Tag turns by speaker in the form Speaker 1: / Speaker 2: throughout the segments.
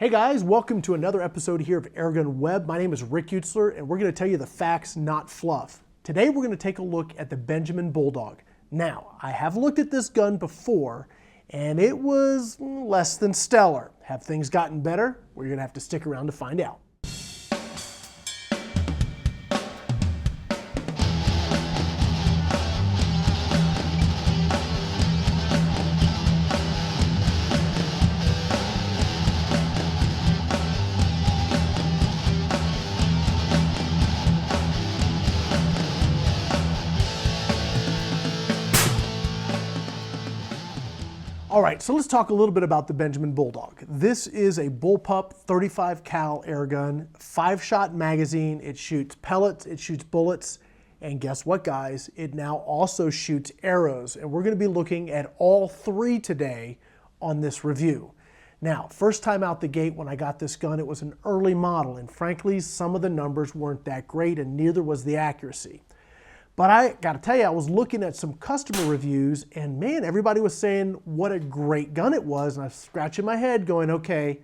Speaker 1: Hey guys, welcome to another episode here of AirgunWeb. My name is Rick Utzler, and we're going to tell you the facts, not fluff. Today we're going to take a look at the Benjamin Bulldog. Now, I have looked at this gun before, and it was less than stellar. Have things gotten better? Well, you're going to have to stick around to find out. All right, so let's talk a little bit about the Benjamin Bulldog. This is a bullpup 35 cal air gun, 5-shot magazine. It shoots pellets, it shoots bullets, and guess what, guys? It now also shoots arrows, and we're going to be looking at all three today on this review. Now, first time out the gate when I got this gun, it was an early model, and frankly, some of the numbers weren't that great, and neither was the accuracy. But I got to tell you, I was looking at some customer reviews, and man, everybody was saying what a great gun it was, and I was scratching my head going, okay,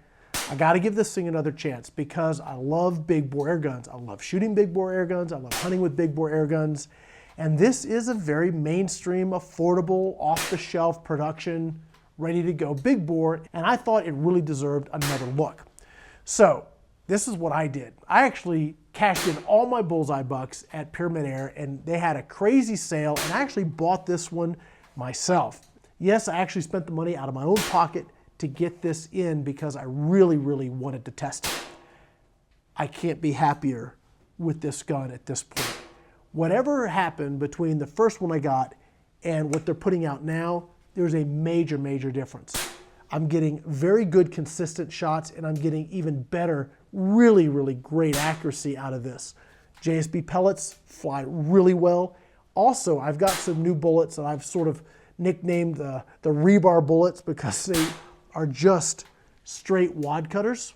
Speaker 1: I got to give this thing another chance because I love big bore air guns. I love shooting big bore air guns. I love hunting with big bore air guns. And this is a very mainstream, affordable, off-the-shelf production, ready to go big bore, and I thought it really deserved another look. So this is what I did. I actually cashed in all my bullseye bucks at PyramydAir, and they had a crazy sale, and I actually bought this one myself. Yes, I actually spent the money out of my own pocket to get this in because I really wanted to test it. I can't be happier with this gun at this point. Whatever happened between the first one I got and what they're putting out now, there's a major difference. I'm getting very good consistent shots, and I'm getting even better, really great accuracy out of this. JSB pellets fly really well. Also, I've got some new bullets that I've sort of nicknamed the rebar bullets because they are just straight wad cutters.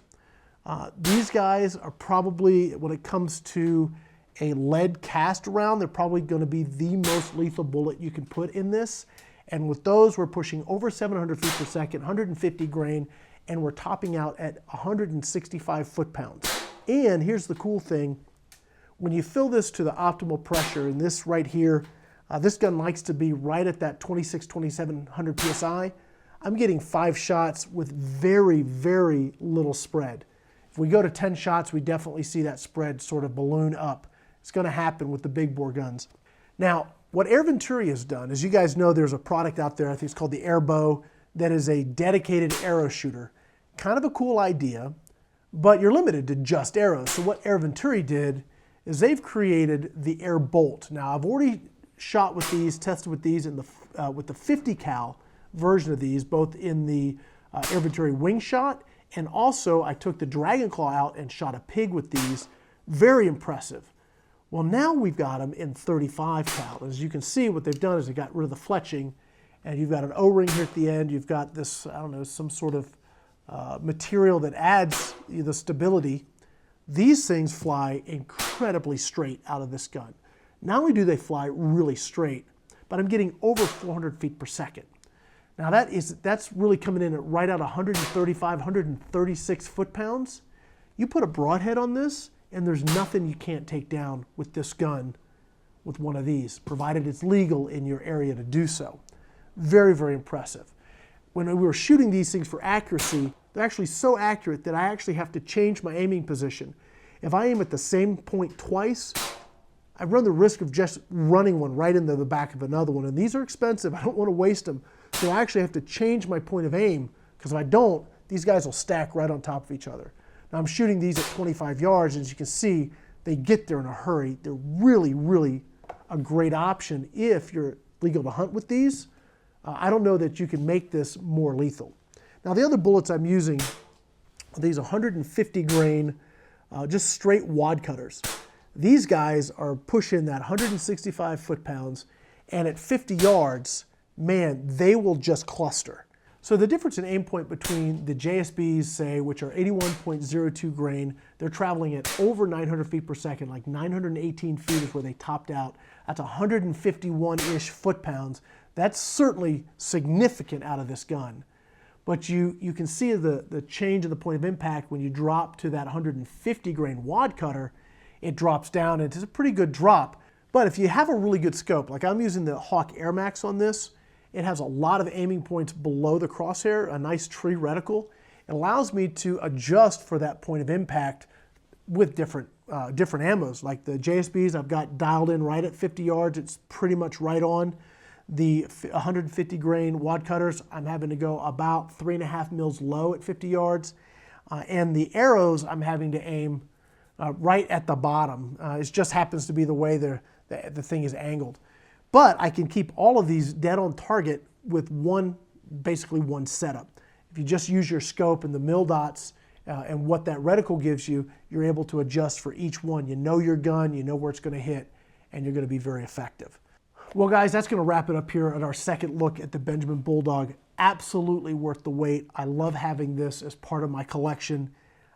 Speaker 1: These guys are probably, when it comes to a lead cast round, they're probably going to be the most lethal bullet you can put in this. And with those, we're pushing over 700 feet per second, 150 grain, and we're topping out at 165 foot-pounds. And here's the cool thing. When you fill this to the optimal pressure, and this right here, this gun likes to be right at that 2700 PSI, I'm getting 5 shots with very little spread. If we go to 10 shots, we definitely see that spread sort of balloon up. It's going to happen with the big bore guns. Now, what Venturi has done, as you guys know, there's a product out there, I think it's called the Airbow, that is a dedicated arrow shooter. Kind of a cool idea, but you're limited to just arrows. So what Venturi did is they've created the Air Bolt. Now, I've already shot with these, tested with these in the, with the 50 cal version of these, both in the Venturi wing shot, and also I took the Dragon Claw out and shot a pig with these. Very impressive. Well, now we've got them in 35 cal. As you can see, what they've done is they got rid of the fletching, and you've got an O-ring here at the end. You've got this, I don't know, some sort of material that adds the stability. These things fly incredibly straight out of this gun. Not only do they fly really straight, but I'm getting over 400 feet per second. Now that's really coming in at right at 135, 136 foot-pounds. You put a broadhead on this, and there's nothing you can't take down with this gun with one of these, provided it's legal in your area to do so. Very impressive. When we were shooting these things for accuracy, they're actually so accurate that I actually have to change my aiming position. If I aim at the same point twice, I run the risk of just running one right into the back of another one, and these are expensive. I don't want to waste them, so I actually have to change my point of aim, because if I don't, these guys will stack right on top of each other. Now I'm shooting these at 25 yards, and as you can see, they get there in a hurry. They're really a great option if you're legal to hunt with these. I don't know that you can make this more lethal. Now the other bullets I'm using are these 150 grain, just straight wad cutters. These guys are pushing that 165 foot-pounds, and at 50 yards, man, they will just cluster. So the difference in aim point between the JSBs, say, which are 81.02 grain, they're traveling at over 900 feet per second, like 918 feet is where they topped out. That's 151-ish foot-pounds. That's certainly significant out of this gun. But you can see the change in the point of impact when you drop to that 150 grain wad cutter. It drops down, and it's a pretty good drop. But if you have a really good scope, like I'm using the AHawke Airmax on this, it has a lot of aiming points below the crosshair, a nice tree reticle. It allows me to adjust for that point of impact with different ammos. Like the JSBs, I've got dialed in right at 50 yards. It's pretty much right on. The 150 grain wad cutters, I'm having to go about 3.5 mils low at 50 yards. And the arrows, I'm having to aim right at the bottom. It just happens to be the way the thing is angled. But I can keep all of these dead on target with basically one setup. If you just use your scope and the mil dots and what that reticle gives you, you're able to adjust for each one. You know your gun, you know where it's going to hit, and you're going to be very effective. Well, guys, that's going to wrap it up here at our second look at the Benjamin Bulldog. Absolutely worth the wait. I love having this as part of my collection.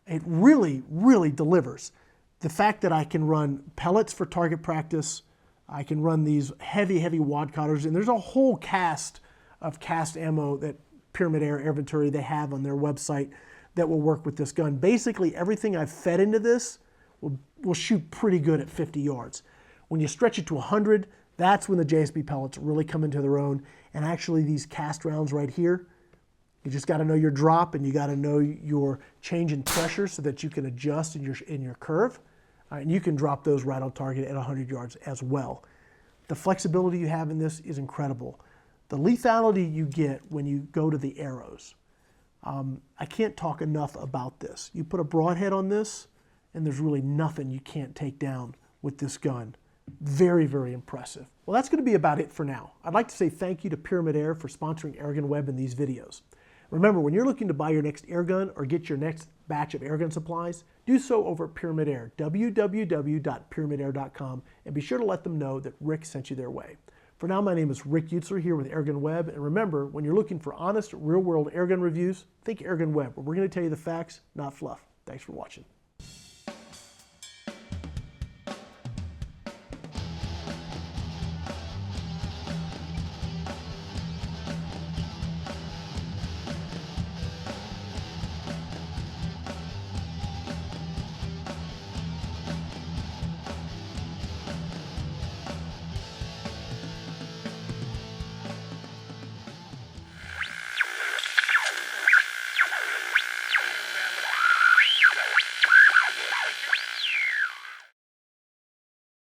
Speaker 1: It really, really delivers. The fact that I can run pellets for target practice, I can run these heavy, heavy wad cutters, and there's a whole cast of cast ammo that PyramydAir Air Venturi, they have on their website that will work with this gun. Basically, everything I've fed into this will shoot pretty good at 50 yards. When you stretch it to 100, that's when the JSB pellets really come into their own. And actually, these cast rounds right here, you just got to know your drop and you got to know your change in pressure so that you can adjust in your curve. And you can drop those right on target at 100 yards as well. The flexibility you have in this is incredible. The lethality you get when you go to the arrows. I can't talk enough about this. You put a broadhead on this, and there's really nothing you can't take down with this gun. Very, very impressive. Well, that's going to be about it for now. I'd like to say thank you to PyramydAir for sponsoring AirgunWeb in these videos. Remember, when you're looking to buy your next air gun or get your next batch of airgun supplies, do so over at PyramydAir, www.pyramydair.com, and be sure to let them know that Rick sent you their way. For now, my name is Rick Utzler here with AirgunWeb, and remember, when you're looking for honest, real-world airgun reviews, think AirgunWeb, where we're going to tell you the facts, not fluff. Thanks for watching.